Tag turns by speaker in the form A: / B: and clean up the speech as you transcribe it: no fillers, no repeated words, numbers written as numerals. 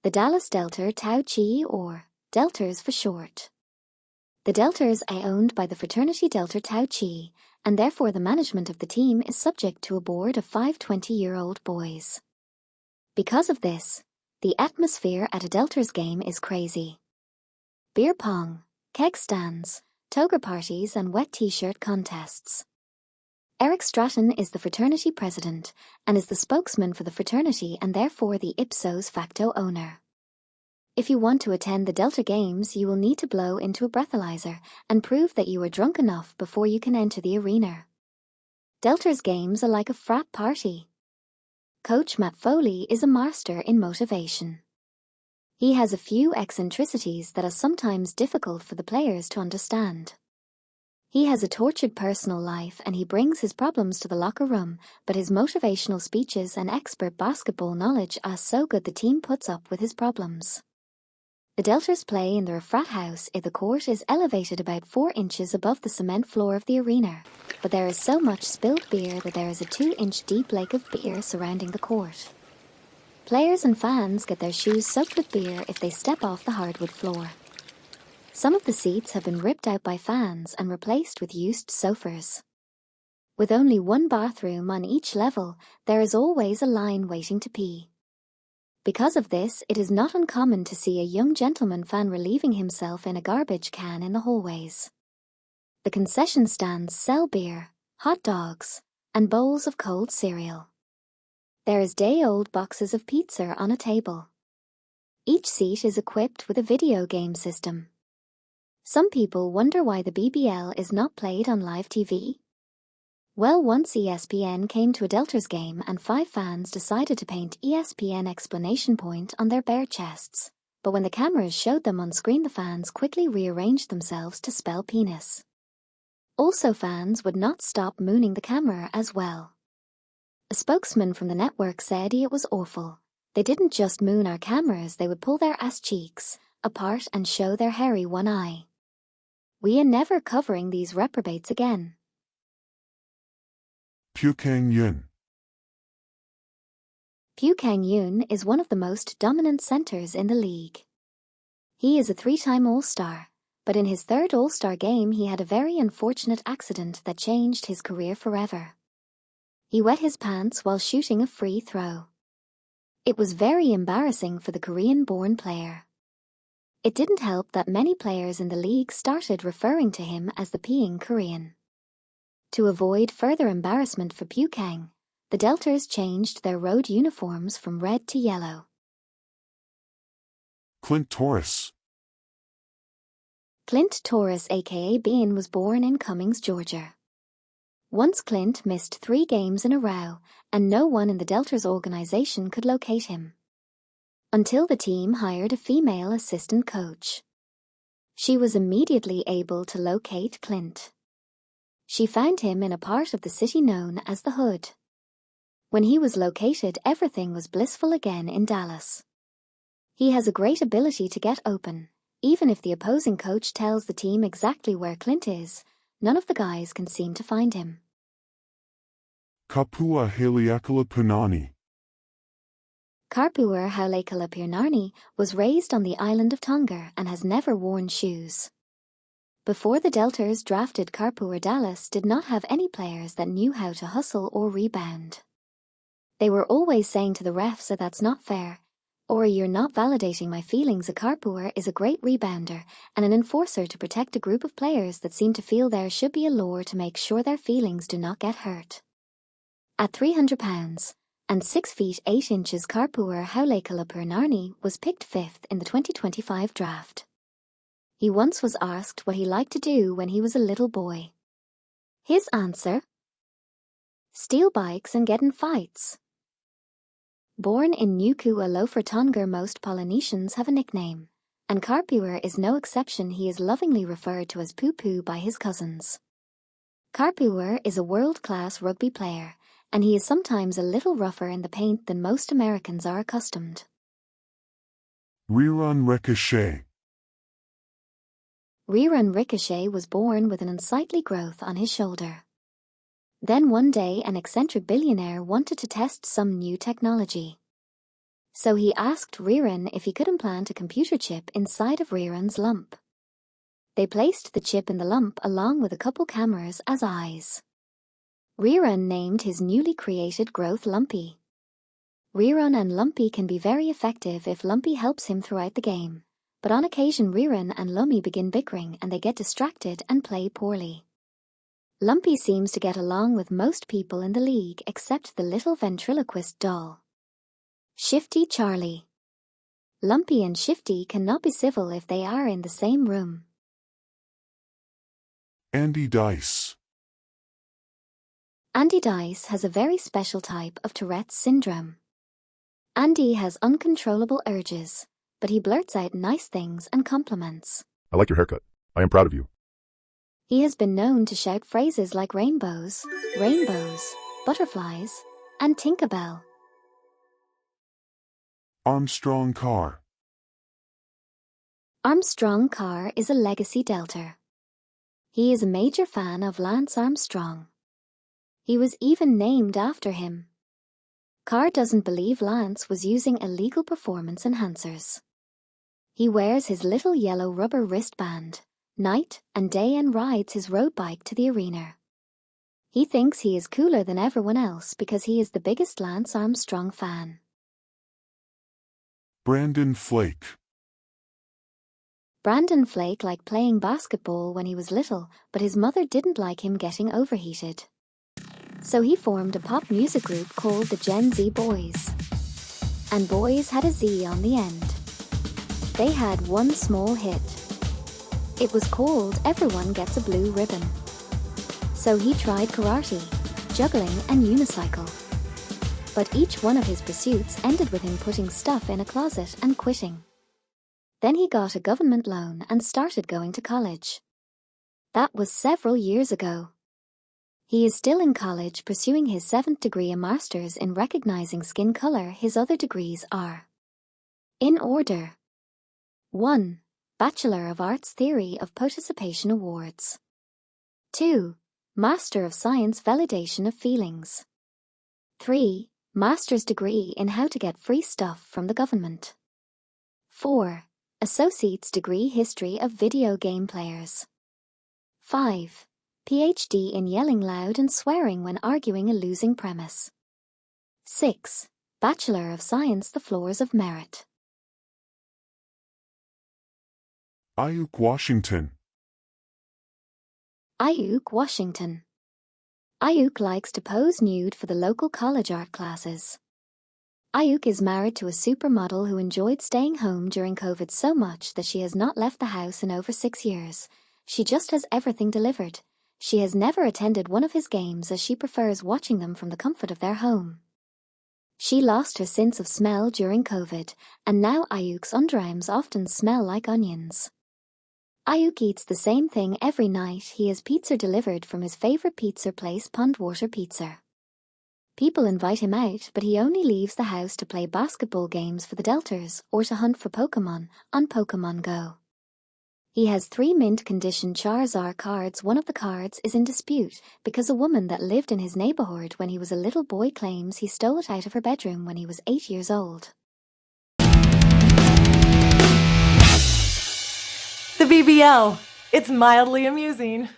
A: The Dallas Delta TOW CHY, or Deltas for short. The Deltas are owned by the fraternity Delta TOW CHY, and therefore the management of the team is subject to a board of 5 20-year-old boys. Because of this, the atmosphere at a Deltas game is crazy. Beer pong, keg stands, toga parties and wet t-shirt contests. Eric Stratton is the fraternity president and is the spokesman for the fraternity and therefore the Ipsos facto owner. If you want to attend the Delta Games, you will need to blow into a breathalyzer and prove that you are drunk enough before you can enter the arena. Delta's games are like a frat party. Coach Matt Foley is a master in motivation. He has a few eccentricities that are sometimes difficult for the players to understand. He has a tortured personal life and he brings his problems to the locker room, but his motivational speeches and expert basketball knowledge are so good the team puts up with his problems. The Deltas play in their frat house if the court is elevated about 4 inches above the cement floor of the arena, but there is so much spilled beer that there is a 2-inch deep lake of beer surrounding the court. Players and fans get their shoes soaked with beer if they step off the hardwood floor. Some of the seats have been ripped out by fans and replaced with used sofas. With only one bathroom on each level, there is always a line waiting to pee. Because of this, it is not uncommon to see a young gentleman fan relieving himself in a garbage can in the hallways. The concession stands sell beer, hot dogs, and bowls of cold cereal. There is day-old boxes of pizza on a table. Each seat is equipped with a video game system. Some people wonder why the BBL is not played on live TV. Well, once ESPN came to a Deltas game and 5 fans decided to paint ESPN exclamation point on their bare chests, but when the cameras showed them on screen the fans quickly rearranged themselves to spell penis. Also, fans would not stop mooning the camera as well. A spokesman from the network said it was awful. They didn't just moon our cameras, they would pull their ass cheeks apart and show their hairy one eye. We are never covering these reprobates again.
B: Pyukang-yun.
A: Pyukang-yun is one of the most dominant centers in the league. He is a 3-time All-Star, but in his 3rd All-Star game he had a very unfortunate accident that changed his career forever. He wet his pants while shooting a free throw. It was very embarrassing for the Korean-born player. It didn't help that many players in the league started referring to him as the peeing Korean. To avoid further embarrassment for Pyukang, the Deltas changed their road uniforms from red to yellow.
B: Clint Torres.
A: Clint Torres aka Bean was born in Cummings, Georgia. Once Clint missed 3 games in a row, and no one in the Deltas organization could locate him. Until the team hired a female assistant coach. She was immediately able to locate Clint. She found him in a part of the city known as the Hood. When he was located, everything was blissful again in Dallas. He has a great ability to get open. Even if the opposing coach tells the team exactly where Clint is, none of the guys can seem to find him.
B: Kapua Haleakala-Punani.
A: Kapua Haleakala-Punani was raised on the island of Tonga and has never worn shoes. Before the Deltas drafted Kapua, Dallas did not have any players that knew how to hustle or rebound. They were always saying to the refs that that's not fair, or you're not validating my feelings. A Kapua is a great rebounder and an enforcer to protect a group of players that seem to feel there should be a law to make sure their feelings do not get hurt. At 300 pounds and 6 feet 8 inches, Kapua Haleakala-Punani was picked 5th in the 2025 draft. He once was asked what he liked to do when he was a little boy. His answer: steal bikes and get in fights. Born in Nuku'alofa, Tonga, most Polynesians have a nickname, and Kapua is no exception. He is lovingly referred to as Poo Poo by his cousins. Kapua is a world-class rugby player, and he is sometimes a little rougher in the paint than most Americans are accustomed.
B: Rerun Ricochet.
A: Rerun Ricochet was born with an unsightly growth on his shoulder. Then one day an eccentric billionaire wanted to test some new technology. So he asked Riran if he could implant a computer chip inside of Riran's lump. They placed the chip in the lump along with a couple cameras as eyes. Riran named his newly created growth Lumpy. Riran and Lumpy can be very effective if Lumpy helps him throughout the game, but on occasion Riran and Lumpy begin bickering and they get distracted and play poorly. Lumpy seems to get along with most people in the league except the little ventriloquist doll. Shifty Charlie. Lumpy and Shifty cannot be civil if they are in the same room.
B: Andy Dice.
A: Andy Dice has a very special type of Tourette's syndrome. Andy has uncontrollable urges, but he blurts out nice things and compliments.
C: I like your haircut. I am proud of you.
A: He has been known to shout phrases like rainbows, butterflies, and Tinkerbell.
B: Armstrong Carr.
A: Armstrong Carr is a legacy Delta. He is a major fan of Lance Armstrong. He was even named after him. Carr doesn't believe Lance was using illegal performance enhancers. He wears his little yellow rubber wristband night and day and rides his road bike to the arena. He thinks he is cooler than everyone else because he is the biggest Lance Armstrong fan.
B: Brandon Flake.
A: Brandon Flake liked playing basketball when he was little, but his mother didn't like him getting overheated. So he formed a pop music group called the Gen Z Boys. And Boys had a Z on the end. They had one small hit. It was called Everyone Gets a Blue Ribbon. So he tried karate, juggling, and unicycle. But each one of his pursuits ended with him putting stuff in a closet and quitting. Then he got a government loan and started going to college. That was several years ago. He is still in college pursuing his 7th degree, a master's in recognizing skin color. His other degrees are in order. 1. Bachelor of Arts Theory of Participation Awards. 2. Master of Science Validation of Feelings. 3. Master's degree in how to get free stuff from the government. 4. Associate's degree History of Video Game Players. 5. PhD in yelling loud and swearing when arguing a losing premise. 6. Bachelor of Science The Floors of Merit.
B: Ayuk Washington.
A: Ayuk Washington. Ayuk likes to pose nude for the local college art classes. Ayuk is married to a supermodel who enjoyed staying home during COVID so much that she has not left the house in over 6 years. She just has everything delivered. She has never attended one of his games as she prefers watching them from the comfort of their home. She lost her sense of smell during COVID, and now Ayuk's underarms often smell like onions. Ayuk eats the same thing every night. He has pizza delivered from his favorite pizza place, Pondwater Pizza. People invite him out, but he only leaves the house to play basketball games for the Delters or to hunt for Pokemon on Pokemon Go. He has 3 mint condition Charizard cards. One of the cards is in dispute because a woman that lived in his neighborhood when he was a little boy claims he stole it out of her bedroom when he was 8 years old.
D: The BBL. It's mildly amusing.